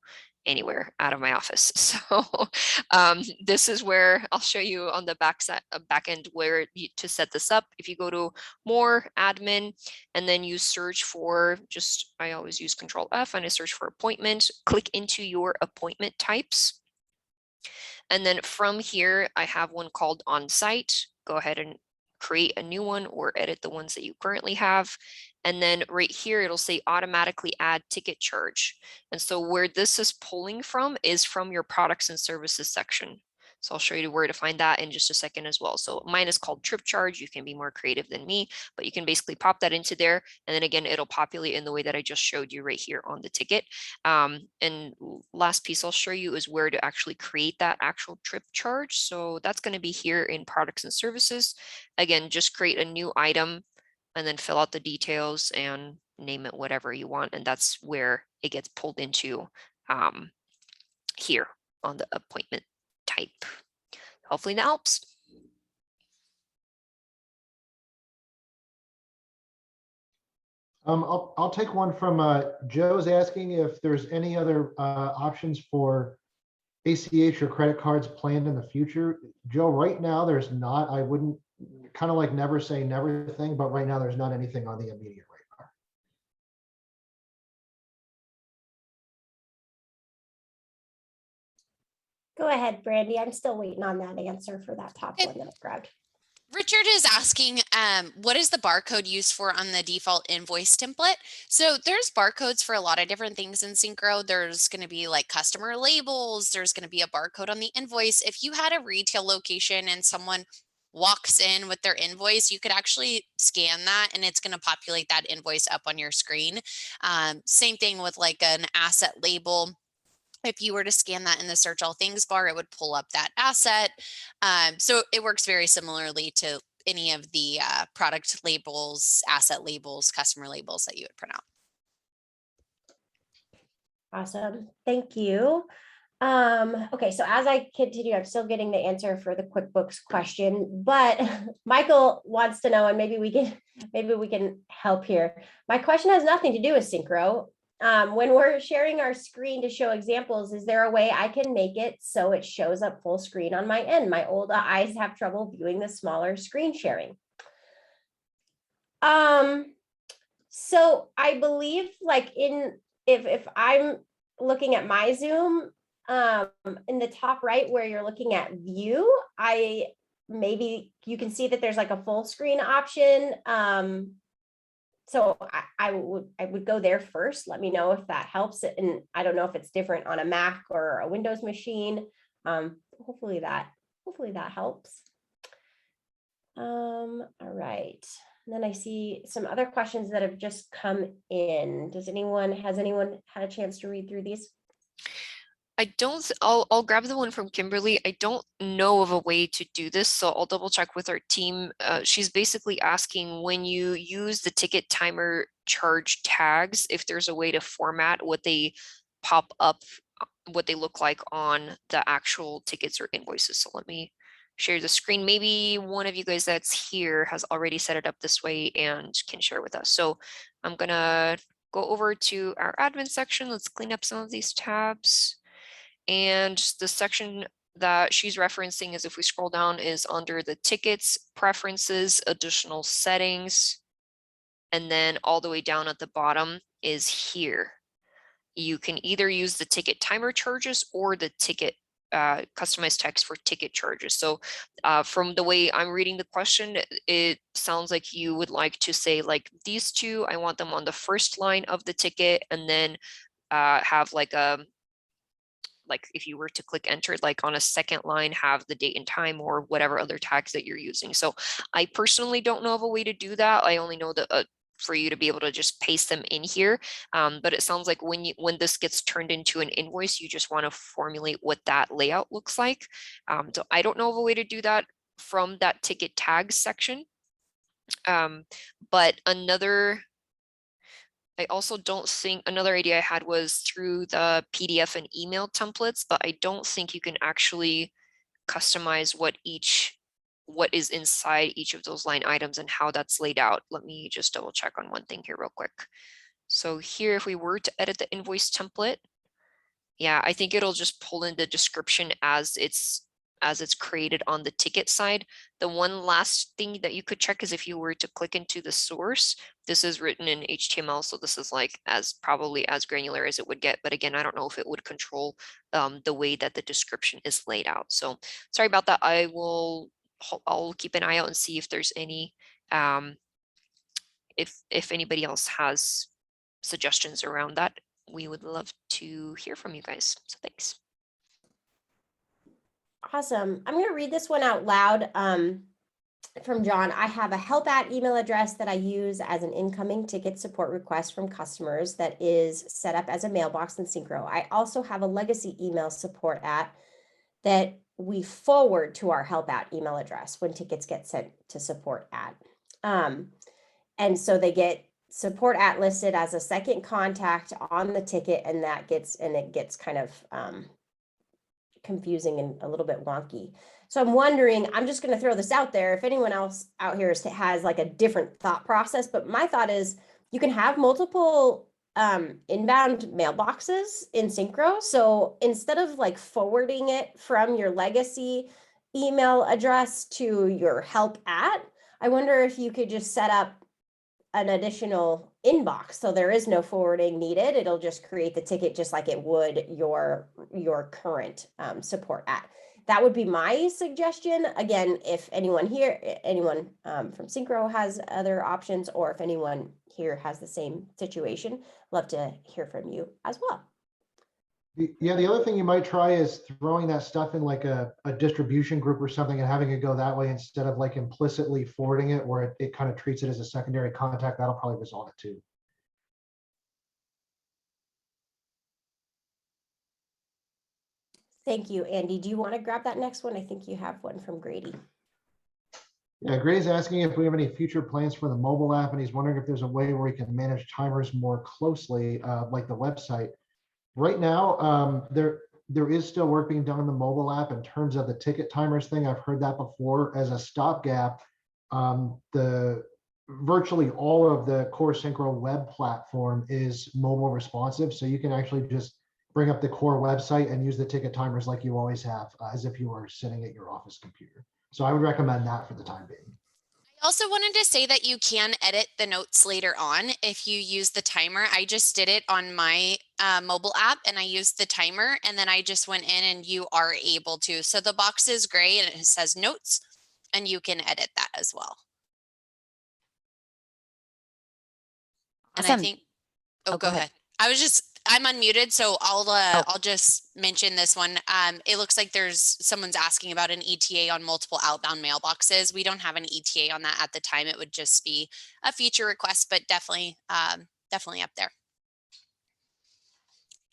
anywhere out of my office. So this is where I'll show you on the back end where to set this up. If you go to more admin and then you search for I always use Control F and I search for appointment, click into your appointment types. And then from here, I have one called on-site. Go ahead and create a new one or edit the ones that you currently have. And then right here, it'll say automatically add ticket charge. And so where this is pulling from is from your products and services section. So I'll show you where to find that in just a second as well. So mine is called trip charge. You can be more creative than me, but you can basically pop that into there. And then again, it'll populate in the way that I just showed you right here on the ticket. And last piece I'll show you is where to actually create that actual trip charge. So that's going to be here in products and services. Again, just create a new item and then fill out the details and name it whatever you want. And that's where it gets pulled into here on the appointment type. Hopefully that helps. I'll take one from Joe's asking if there's any other options for ACH or credit cards planned in the future. Joe, right now there's not. I wouldn't, kind of like never say never thing, but right now there's not anything on the immediate radar. Go ahead, Brandy. I'm still waiting on that answer for that top one that I grabbed. Richard is asking, what is the barcode used for on the default invoice template? So there's barcodes for a lot of different things in Syncro. There's going to be like customer labels. There's going to be a barcode on the invoice. If you had a retail location and someone walks in with their invoice, you could actually scan that and it's going to populate that invoice up on your screen. Same thing with like an asset label. If you were to scan that in the search all things bar, it would pull up that asset. So it works very similarly to any of the product labels, asset labels, customer labels that you would print out. Awesome. Thank you. Okay, so as I continue, I'm still getting the answer for the QuickBooks question, but Michael wants to know, and maybe we can help here. My question has nothing to do with Syncro. When we're sharing our screen to show examples, is there a way I can make it so it shows up full screen on my end? My old eyes have trouble viewing the smaller screen sharing. So I believe like if I'm looking at my Zoom, in the top right where you're looking at view, maybe you can see that there's like a full screen option. So I would go there first. Let me know if that helps. And I don't know if it's different on a Mac or a Windows machine. Hopefully that helps. All right. And then I see some other questions that have just come in. Has anyone had a chance to read through these? I'll grab the one from Kimberly. I don't know of a way to do this, so I'll double check with our team. She's basically asking when you use the ticket timer charge tags, if there's a way to format what they pop up, what they look like on the actual tickets or invoices. So let me share the screen. Maybe one of you guys that's here has already set it up this way and can share with us. So I'm gonna go over to our admin section. Let's clean up some of these tabs. And the section that she's referencing is, if we scroll down, is under the tickets, preferences, additional settings, and then all the way down at the bottom is here. You can either use the ticket timer charges or the ticket customized text for ticket charges. So from the way I'm reading the question, it sounds like you would like to say, like, these two, I want them on the first line of the ticket, and then have like if you were to click enter, like on a second line, have the date and time or whatever other tags that you're using. So I personally don't know of a way to do that. I only know that for you to be able to just paste them in here. But it sounds like when this gets turned into an invoice, you just want to formulate what that layout looks like. So I don't know of a way to do that from that ticket tags section. But I also don't think, another idea I had was through the PDF and email templates, but I don't think you can actually customize what is inside each of those line items and how that's laid out. Let me just double check on one thing here real quick. So here, if we were to edit the invoice template, yeah, I think it'll just pull in the description as it's created on the ticket side. The one last thing that you could check is if you were to click into the source, this is written in HTML. So this is like probably as granular as it would get. But again, I don't know if it would control the way that the description is laid out. So sorry about that. I'll keep an eye out and see if there's any, if anybody else has suggestions around that. We would love to hear from you guys. So thanks. Awesome. I'm going to read this one out loud from John. I have a help at email address that I use as an incoming ticket support request from customers that is set up as a mailbox in Syncro. I also have a legacy email support at that we forward to our help at email address when tickets get sent to support at. And so they get support at listed as a second contact on the ticket, and it gets kind of confusing and a little bit wonky. So I'm wondering, I'm just going to throw this out there, if anyone else out here has like a different thought process, but my thought is you can have multiple inbound mailboxes in Syncro. So instead of like forwarding it from your legacy email address to your help at, I wonder if you could just set up an additional inbox, so there is no forwarding needed. It'll just create the ticket just like it would your current support at. That would be my suggestion. Again, if anyone from Syncro has other options, or if anyone here has the same situation, love to hear from you as well. Yeah, the other thing you might try is throwing that stuff in like a distribution group or something and having it go that way instead of like implicitly forwarding it, where it kind of treats it as a secondary contact. That'll probably resolve it too. Thank you, Andy. Do you want to grab that next one? I think you have one from Grady. Yeah, Grady's asking if we have any future plans for the mobile app, and he's wondering if there's a way where we can manage timers more closely, like the website. Right now, there is still work being done on the mobile app in terms of the ticket timers thing. I've heard that before as a stopgap. Virtually all of the core Syncro web platform is mobile responsive, so you can actually just bring up the core website and use the ticket timers like you always have, as if you were sitting at your office computer. So I would recommend that for the time being. I also wanted to say that you can edit the notes later on if you use the timer. I just did it on my mobile app, and I used the timer, and then I just went in, and you are able to. So the box is gray and it says notes, and you can edit that as well. Awesome. And I think, go ahead. I'm unmuted, so I'll just mention this one. It looks like someone's asking about an ETA on multiple outbound mailboxes. We don't have an ETA on that at the time. It would just be a feature request, but definitely up there.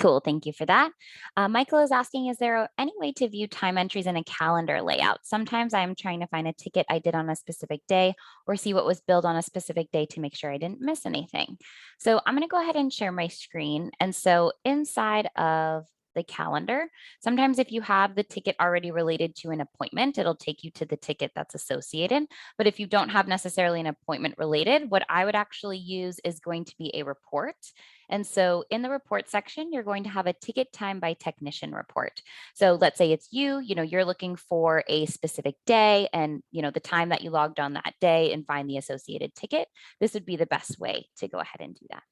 Cool, thank you for that. Michael is asking, is there any way to view time entries in a calendar layout? Sometimes I'm trying to find a ticket I did on a specific day or see what was billed on a specific day to make sure I didn't miss anything. So I'm going to go ahead and share my screen. And so inside of the calendar. Sometimes if you have the ticket already related to an appointment, it'll take you to the ticket that's associated. But if you don't have necessarily an appointment related, what I would actually use is going to be a report. And so in the report section, you're going to have a ticket time by technician report. So let's say it's you're looking for a specific day and, the time that you logged on that day and find the associated ticket. This would be the best way to go ahead and do that.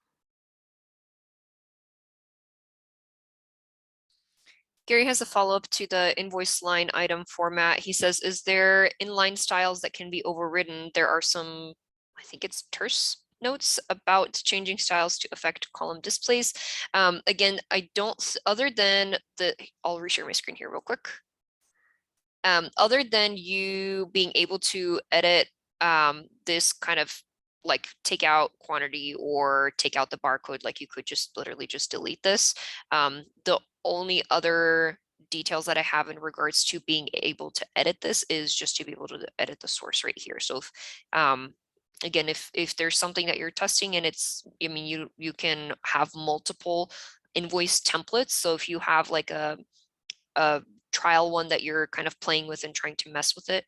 Gary has a follow-up to the invoice line item format. He says, is there inline styles that can be overridden? There are some, I think it's terse notes about changing styles to affect column displays. Again, I don't, other than I'll reshare my screen here real quick. Other than you being able to edit this kind of like take out quantity or take out the barcode, like you could just literally just delete this. The only other details that I have in regards to being able to edit this is just to be able to edit the source right here. So if, again, if there's something that you're testing and it's, you can have multiple invoice templates. So if you have like a trial one that you're kind of playing with and trying to mess with it,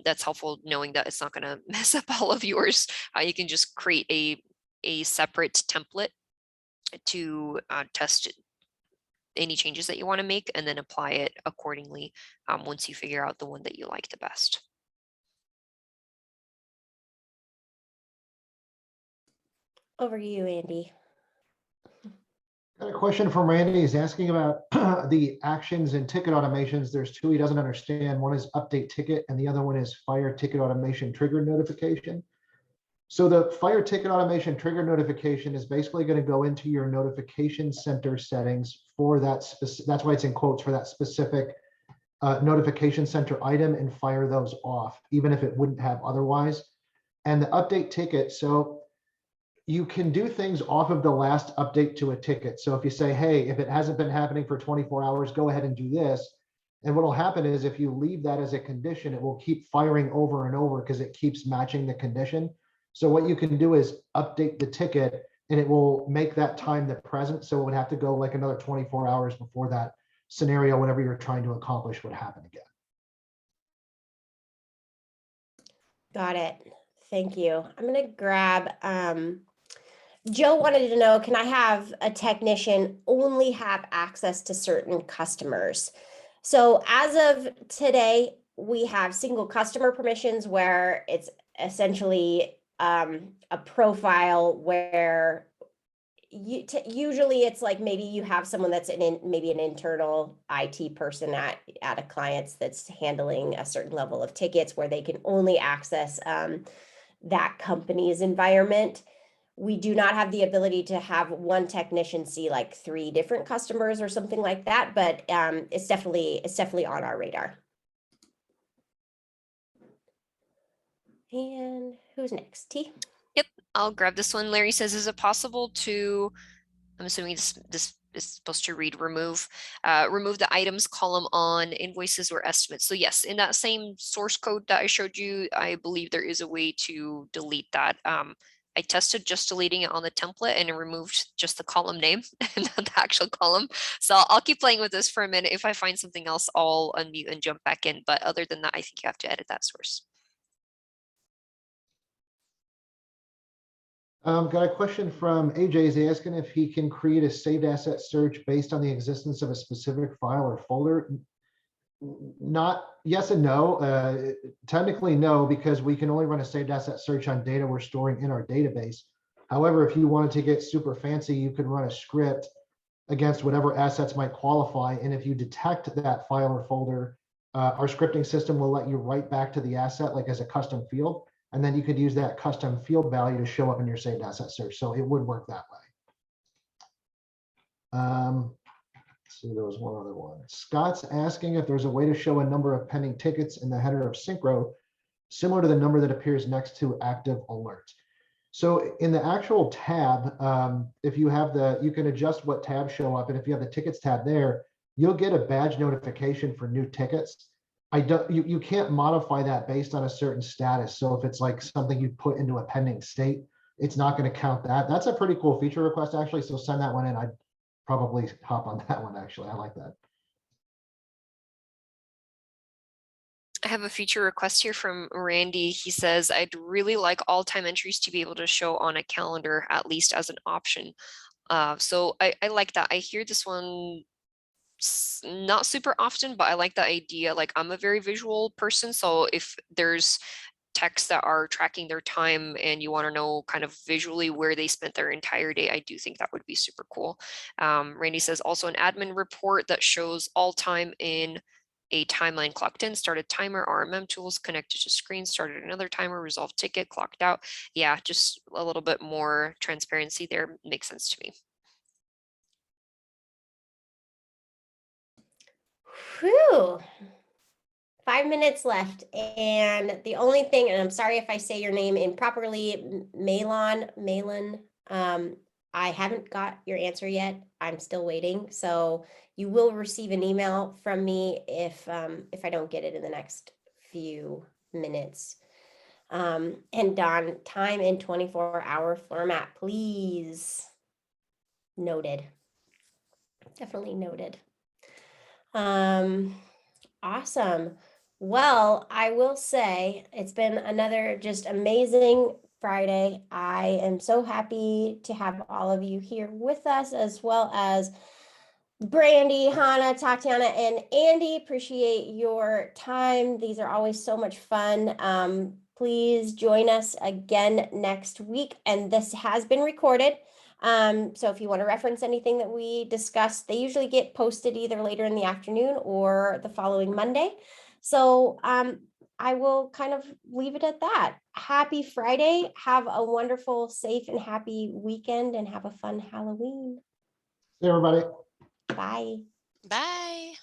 that's helpful knowing that it's not going to mess up all of yours. You can just create a separate template to test any changes that you want to make and then apply it accordingly once you figure out the one that you like the best. Over to you, Andy. Got a question from Randy. He's asking about the actions and ticket automations. There's two he doesn't understand. One is update ticket and the other one is fire ticket automation trigger notification. So the fire ticket automation trigger notification is basically going to go into your notification center settings for that specific, that's why it's in quotes, for that specific notification center item, and fire those off, even if it wouldn't have otherwise. And the update ticket, so you can do things off of the last update to a ticket. So if you say, hey, if it hasn't been happening for 24 hours, go ahead and do this. And what will happen is if you leave that as a condition, it will keep firing over and over because it keeps matching the condition. So what you can do is update the ticket and it will make that time the present. So it would have to go like another 24 hours before that scenario, whatever you're trying to accomplish, would happen again. Got it. Thank you. I'm going to grab, Joe wanted to know, can I have a technician only have access to certain customers? So as of today, we have single customer permissions where it's essentially a profile where usually it's like maybe you have someone that's maybe an internal IT person at a client's that's handling a certain level of tickets where they can only access that company's environment. We do not have the ability to have one technician see like 3 different customers or something like that, but it's definitely on our radar. And who's next? T? Yep, I'll grab this one. Larry says, is it possible to, I'm assuming this is supposed to read remove the items column on invoices or estimates. So yes, in that same source code that I showed you, I believe there is a way to delete that. I tested just deleting it on the template and it removed just the column name and not the actual column. So I'll keep playing with this for a minute. If I find something else, I'll unmute and jump back in. But other than that, I think you have to edit that source. Got a question from AJ. Is asking if he can create a saved asset search based on the existence of a specific file or folder. Not yes and no. Technically no, because we can only run a saved asset search on data we're storing in our database. However, if you wanted to get super fancy, you could run a script against whatever assets might qualify. And if you detect that file or folder, our scripting system will let you write back to the asset like as a custom field. And then you could use that custom field value to show up in your saved asset search. So it would work that way. So there was one other one. Scott's asking if there's a way to show a number of pending tickets in the header of Syncro, similar to the number that appears next to active alerts. So in the actual tab, if you have you can adjust what tabs show up. And if you have the tickets tab there, you'll get a badge notification for new tickets. You can't modify that based on a certain status. So if it's like something you put into a pending state, it's not going to count that. That's a pretty cool feature request actually. So send that one in. I'd probably hop on that one, actually. I like that. I have a feature request here from Randy. He says, I'd really like all time entries to be able to show on a calendar, at least as an option. So I like that. I hear this one not super often, but I like the idea. Like, I'm a very visual person. So if there's texts that are tracking their time and you want to know kind of visually where they spent their entire day, I do think that would be super cool. Randy says also an admin report that shows all time in a timeline: clocked in, started timer, RMM tools, connected to screen, started another timer, resolved ticket, clocked out. Yeah, just a little bit more transparency there makes sense to me. Whew. 5 minutes left. And the only thing, and I'm sorry if I say your name improperly, Malin, I haven't got your answer yet. I'm still waiting. So you will receive an email from me if I don't get it in the next few minutes. And Don, time in 24-hour format, please. Noted. Definitely noted. Awesome. Well, I will say it's been another just amazing Friday. I am so happy to have all of you here with us, as well as Brandy, Hannah, Tatiana, and Andy. Appreciate your time. These are always so much fun. Please join us again next week. And this has been recorded. So if you want to reference anything that we discussed, they usually get posted either later in the afternoon or the following Monday. So I will kind of leave it at that. Happy Friday. Have a wonderful, safe, and happy weekend, and have a fun Halloween. See everybody. Bye. Bye.